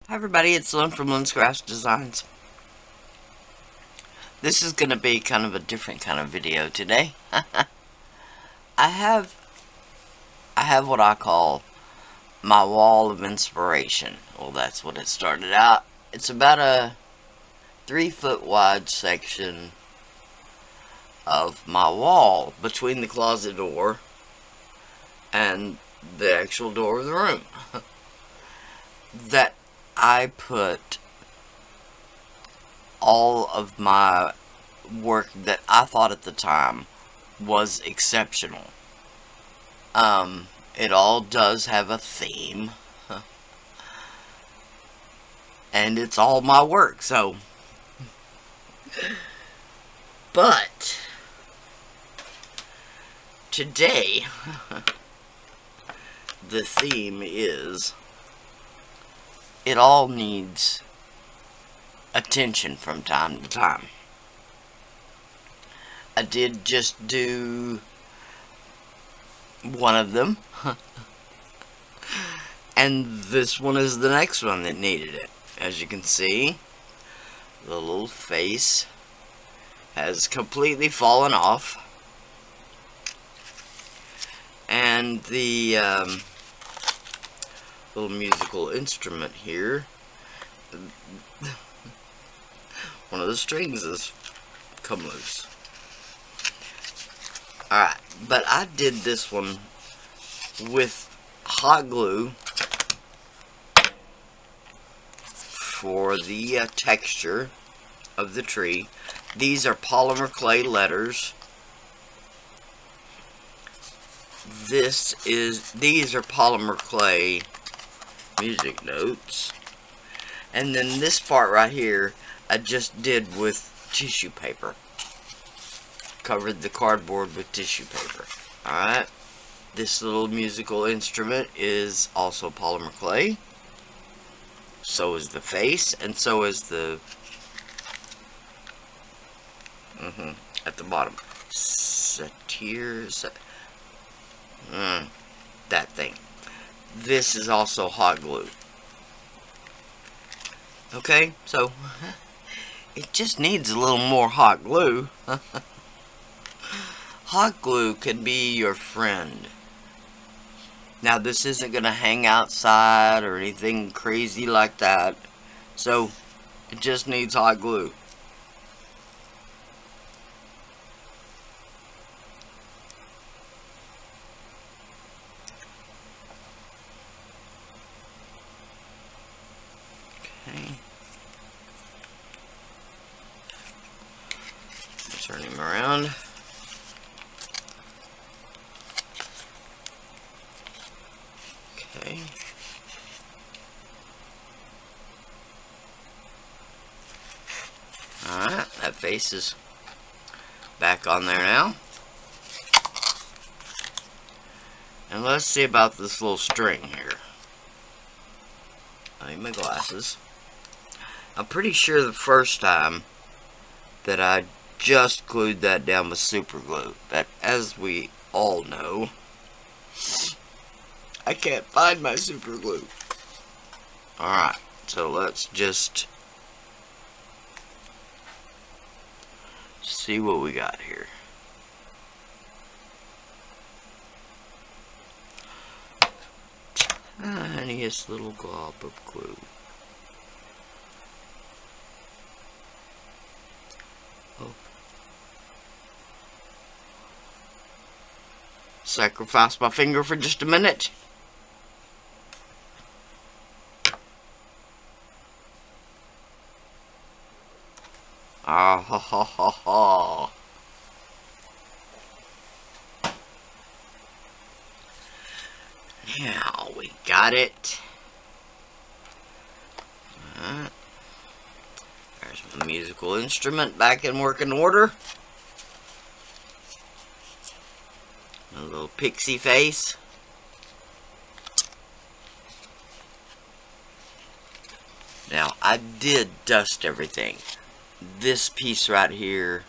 Hi everybody, it's Lynn from Lynn's Grass Designs. This is going to be kind of a different kind of video today. I have what I call my wall of inspiration. Well, that's what it started out. It's about a 3-foot wide section of my wall between the closet door and the actual door of the room that I put all of my work that I thought at the time was exceptional. It all does have a theme, and it's all my work, so. But today, the theme is it all needs attention from time to time. I did just do one of them, and this one is the next one that needed it. As you can see, the little face has completely fallen off, and the little musical instrument here, one of the strings has come loose. Alright, but I did this one with hot glue for the texture of the tree. These are polymer clay letters. These are polymer clay music notes. And then this part right here I just did with tissue paper. Covered the cardboard with tissue paper. Alright. This little musical instrument is also polymer clay. So is the face, and so is the at the bottom. That thing. This is also hot glue. Okay, so it just needs a little more hot glue. Hot glue can be your friend. Now, this isn't going to hang outside or anything crazy like that. So, it just needs hot glue. Okay. Turn him around. Okay. Alright, that face is back on there now. And let's see about this little string here. I need my glasses. I'm pretty sure the first time that I just glued that down with super glue. But as we all know, I can't find my super glue. Alright, so let's just see what we got here. Tiniest little glob of glue. Oh. Sacrifice my finger for just a minute. Ah ha ha ha ha. Now we got it. There's my musical instrument back in working order. A little pixie face. Now, I did dust everything. This piece right here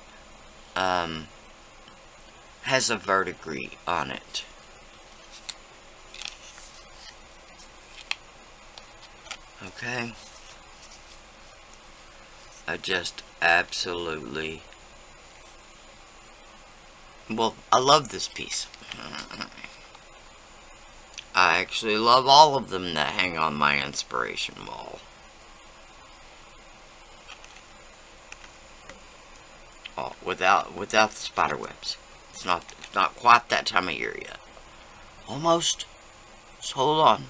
has a verdigris on it. Okay. I just absolutely... Well, I love this piece. I actually love all of them that hang on my inspiration wall. Oh, without the spider webs. It's not quite that time of year yet. Almost. Just hold on.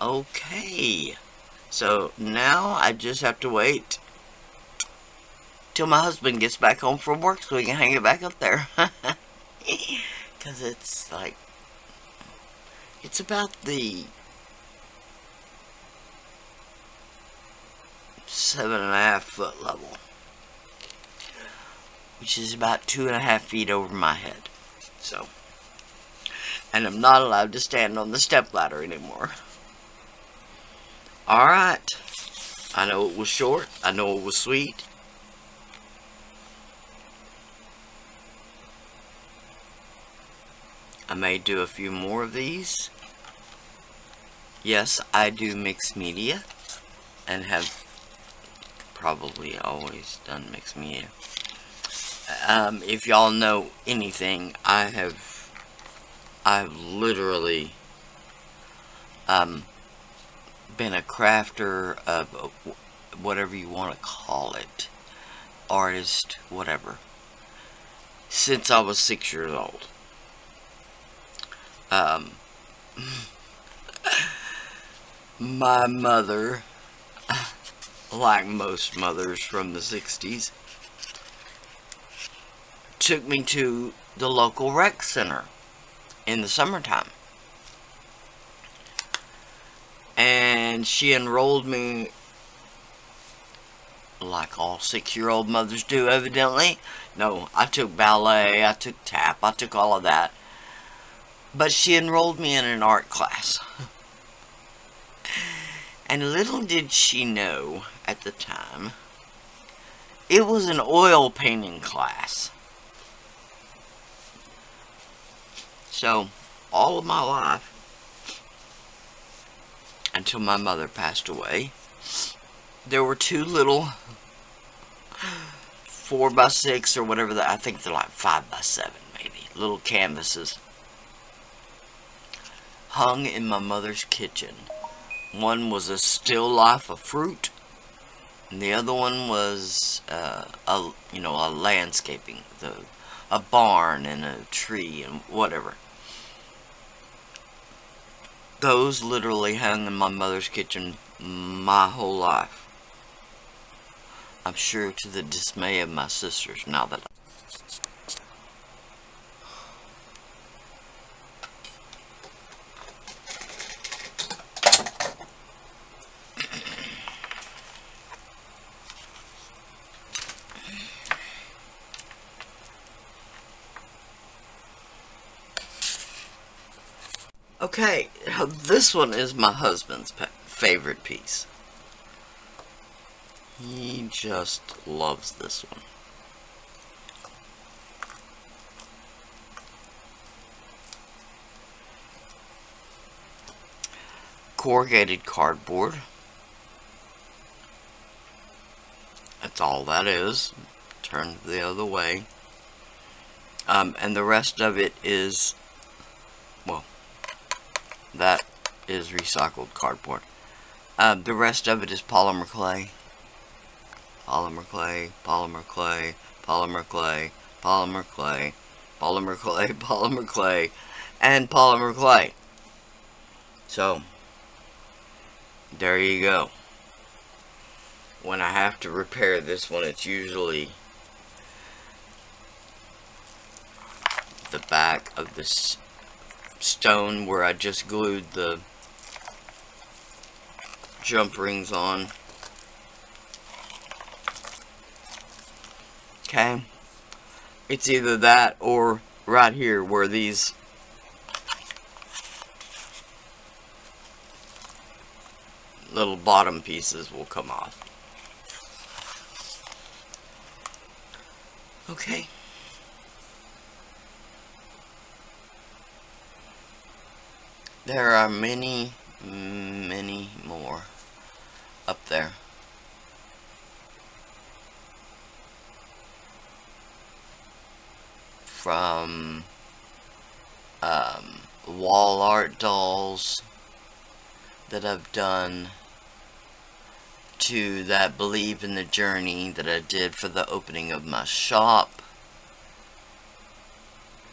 Okay. So now I just have to wait till my husband gets back home from work so we can hang it back up there. Because it's like, it's about the 7.5 foot level, which is about 2.5 feet over my head. So, and I'm not allowed to stand on the stepladder anymore. Alright. I know it was short. I know it was sweet. I may do a few more of these. Yes, I do mixed media and have probably always done mixed media. If y'all know anything, I've literally been a crafter of whatever you want to call it, artist, whatever, since I was 6 years old. My mother, like most mothers from the 60s, took me to the local rec center in the summertime. And she enrolled me, like all 6-year-old mothers do, evidently. No, I took ballet, I took tap, I took all of that. But she enrolled me in an art class. And little did she know at the time, it was an oil painting class. So, all of my life, until my mother passed away, there were two little 4x6 or whatever, I think they're like 5x7 maybe, little canvases, hung in my mother's kitchen. One was a still life of fruit, and the other one was a landscaping, a barn and a tree and whatever. Those literally hung in my mother's kitchen my whole life. I'm sure to the dismay of my sisters now that Okay, this one is my husband's favorite piece. He just loves this one. Corrugated cardboard. That's all that is. Turned the other way. And the rest of it is, well, that is recycled cardboard. The rest of it is polymer clay. Polymer clay, polymer clay, polymer clay, polymer clay, polymer clay, polymer clay, and polymer clay. So, there you go. When I have to repair this one, it's usually the back of this stone where I just glued the jump rings on. Okay, it's either that or right here where these little bottom pieces will come off. Okay, There are many, many more up there. From wall art dolls that I've done to that Believe in the Journey that I did for the opening of my shop.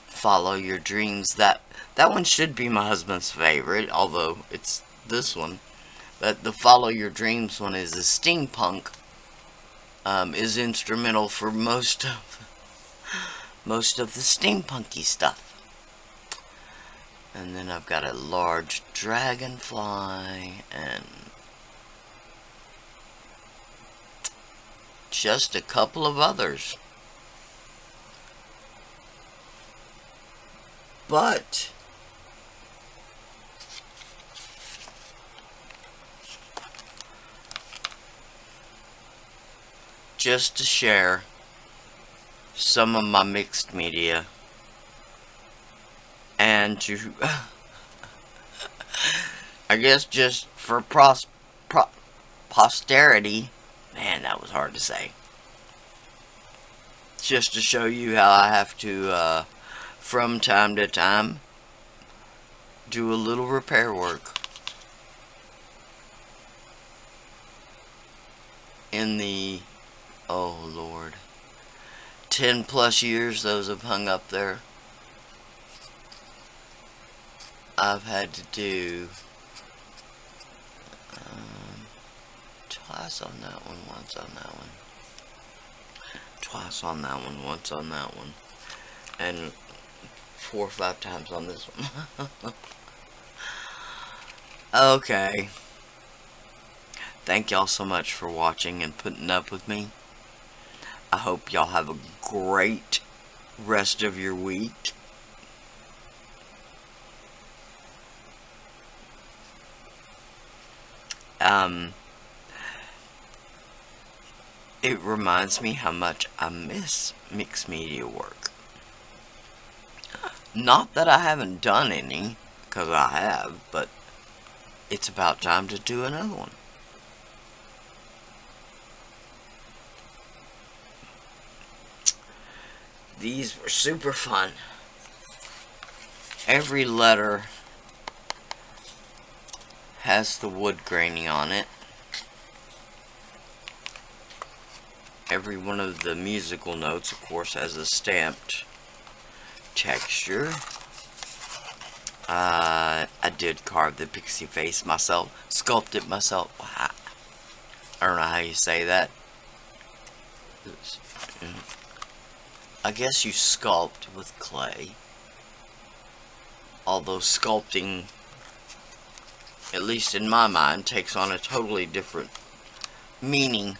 Follow Your Dreams. That one should be my husband's favorite, although it's this one. But the Follow Your Dreams one is a steampunk. Is instrumental for most of the steampunky stuff. And then I've got a large dragonfly and just a couple of others. But just to share some of my mixed media and to I guess just for posterity, man, that was hard to say, just to show you how I have to from time to time do a little repair work in the, oh Lord, 10 plus years those have hung up there. I've had to do twice on that one, once on that one, twice on that one, once on that one, and 4 or 5 times on this one. Okay. Thank y'all so much for watching and putting up with me. I hope y'all have a great rest of your week. It reminds me how much I miss mixed media work. Not that I haven't done any, because I have, but it's about time to do another one. These were super fun. Every letter has the wood graining on it. Every one of the musical notes, of course, has a stamped texture. I did carve the pixie face myself, sculpt it myself. I don't know how you say that. I guess you sculpt with clay. Although sculpting, at least in my mind, takes on a totally different meaning.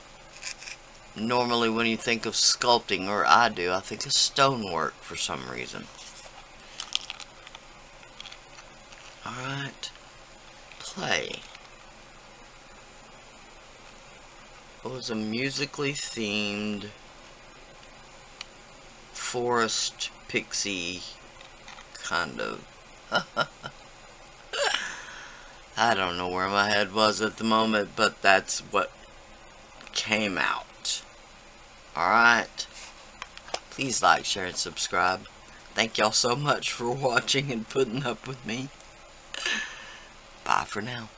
Normally when you think of sculpting, or I do, I think of stonework for some reason. Alright. Play. It was a musically themed forest pixie kind of. I don't know where my head was at the moment, but that's what came out. Alright. Please like, share, and subscribe. Thank y'all so much for watching and putting up with me. Bye for now.